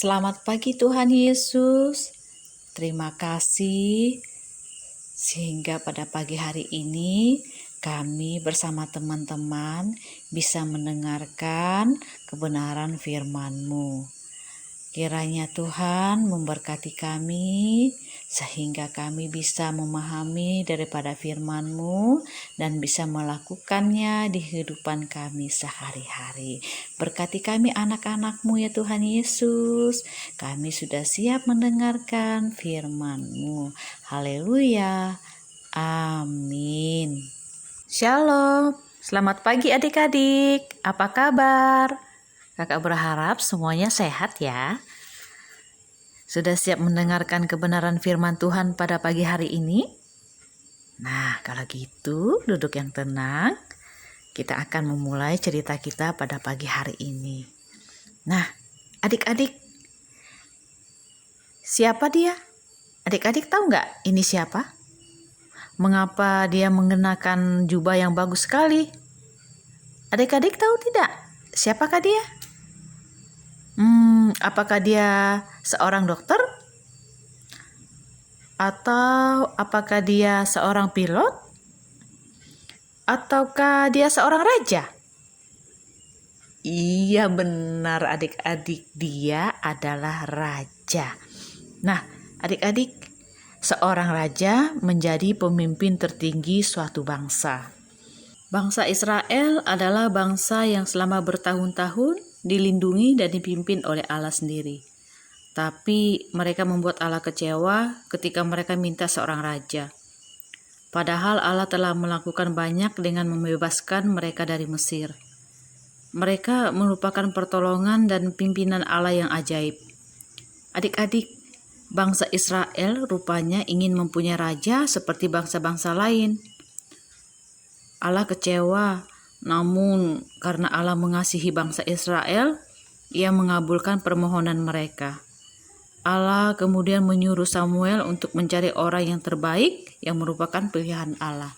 Selamat pagi Tuhan Yesus. Terima kasih sehingga pada pagi hari ini kami bersama teman-teman bisa mendengarkan kebenaran firman-Mu. Kiranya Tuhan memberkati kami sehingga kami bisa memahami daripada firman-Mu dan bisa melakukannya di kehidupan kami sehari-hari. Berkati kami anak-anak-Mu ya Tuhan Yesus. Kami sudah siap mendengarkan firman-Mu. Haleluya. Amin. Shalom. Selamat pagi adik-adik. Apa kabar? Kakak berharap semuanya sehat ya. Sudah siap mendengarkan kebenaran firman Tuhan pada pagi hari ini? Nah, kalau gitu duduk yang tenang. Kita akan memulai cerita kita pada pagi hari ini. Nah, adik-adik, siapa dia? Adik-adik tahu nggak ini siapa? Mengapa dia mengenakan jubah yang bagus sekali? Adik-adik tahu tidak? Siapakah dia? Apakah dia seorang dokter? Atau apakah dia seorang pilot? Ataukah dia seorang raja? Iya benar adik-adik, dia adalah raja. Nah adik-adik, seorang raja menjadi pemimpin tertinggi suatu bangsa. Bangsa Israel adalah bangsa yang selama bertahun-tahun dilindungi dan dipimpin oleh Allah sendiri. Tapi mereka membuat Allah kecewa ketika mereka minta seorang raja. Padahal Allah telah melakukan banyak dengan membebaskan mereka dari Mesir. Mereka merupakan pertolongan dan pimpinan Allah yang ajaib. Adik-adik, bangsa Israel rupanya ingin mempunyai raja seperti bangsa-bangsa lain. Allah kecewa, namun karena Allah mengasihi bangsa Israel, Ia mengabulkan permohonan mereka. Allah kemudian menyuruh Samuel untuk mencari orang yang terbaik yang merupakan pilihan Allah.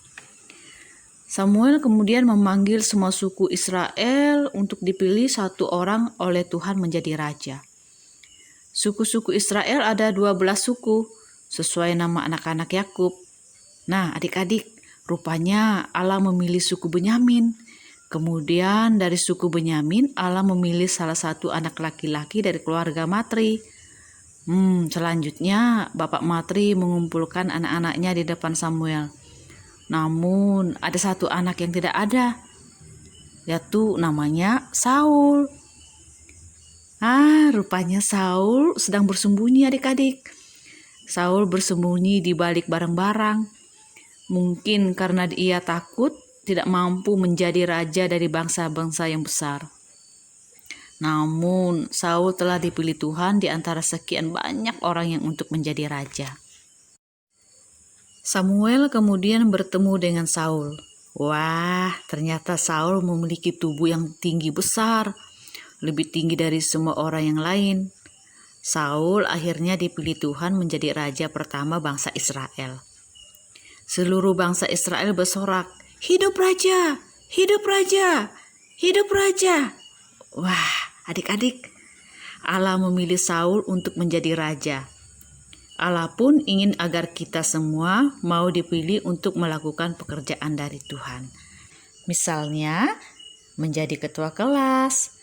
Samuel kemudian memanggil semua suku Israel untuk dipilih satu orang oleh Tuhan menjadi raja. Suku-suku Israel ada 12 suku, sesuai nama anak-anak Yakub. Nah, adik-adik, rupanya Allah memilih suku Benyamin. Kemudian dari suku Benyamin, Allah memilih salah satu anak laki-laki dari keluarga Matri. Selanjutnya Bapak Matri mengumpulkan anak-anaknya di depan Samuel. Namun ada satu anak yang tidak ada, yaitu namanya Saul. Rupanya Saul sedang bersembunyi adik-adik. Saul bersembunyi di balik barang-barang. Mungkin karena ia takut tidak mampu menjadi raja dari bangsa-bangsa yang besar. Namun Saul telah dipilih Tuhan di antara sekian banyak orang yang untuk menjadi raja. Samuel kemudian bertemu dengan Saul. Wah, ternyata Saul memiliki tubuh yang tinggi besar, lebih tinggi dari semua orang yang lain. Saul akhirnya dipilih Tuhan menjadi raja pertama bangsa Israel. Seluruh bangsa Israel bersorak, "Hidup raja! Hidup raja! Hidup raja!" Wah, adik-adik, Allah memilih Saul untuk menjadi raja. Allah pun ingin agar kita semua mau dipilih untuk melakukan pekerjaan dari Tuhan. Misalnya, menjadi ketua kelas,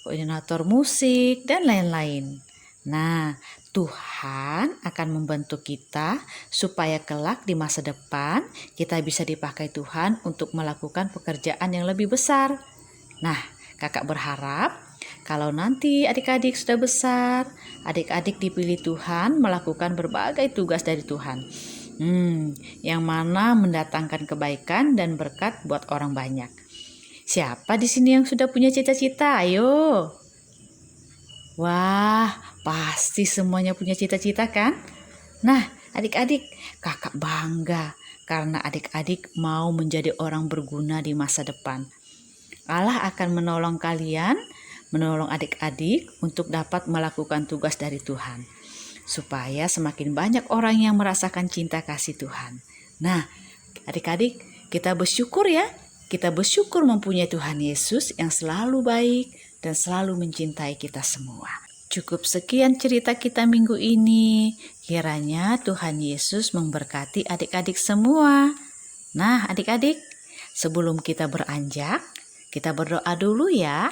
koordinator musik, dan lain-lain. Nah, Tuhan akan membantu kita supaya kelak di masa depan kita bisa dipakai Tuhan untuk melakukan pekerjaan yang lebih besar. Nah, kakak berharap kalau nanti adik-adik sudah besar, adik-adik dipilih Tuhan melakukan berbagai tugas dari Tuhan. Yang mana mendatangkan kebaikan dan berkat buat orang banyak. Siapa di sini yang sudah punya cita-cita? Ayo. Wah, pasti semuanya punya cita-cita kan? Nah, adik-adik, kakak bangga karena adik-adik mau menjadi orang berguna di masa depan. Allah akan menolong kalian, menolong adik-adik untuk dapat melakukan tugas dari Tuhan. Supaya semakin banyak orang yang merasakan cinta kasih Tuhan. Nah, adik-adik, kita bersyukur ya. Kita bersyukur mempunyai Tuhan Yesus yang selalu baik dan selalu mencintai kita semua. Cukup sekian cerita kita minggu ini. Kiranya Tuhan Yesus memberkati adik-adik semua. Nah, adik-adik, sebelum kita beranjak, kita berdoa dulu ya.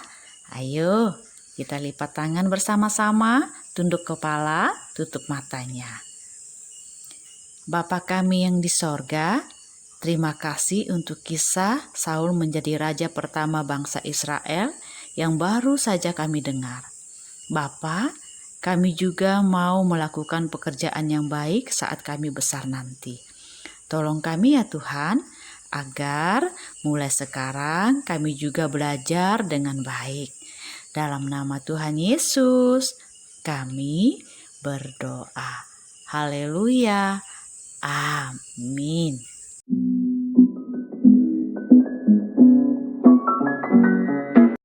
Ayo, kita lipat tangan bersama-sama, tunduk kepala, tutup matanya. Bapa kami yang di sorga, terima kasih untuk kisah Saul menjadi raja pertama bangsa Israel yang baru saja kami dengar. Bapa, kami juga mau melakukan pekerjaan yang baik saat kami besar nanti. Tolong kami ya Tuhan, agar mulai sekarang kami juga belajar dengan baik. Dalam nama Tuhan Yesus, kami berdoa. Haleluya. Amin.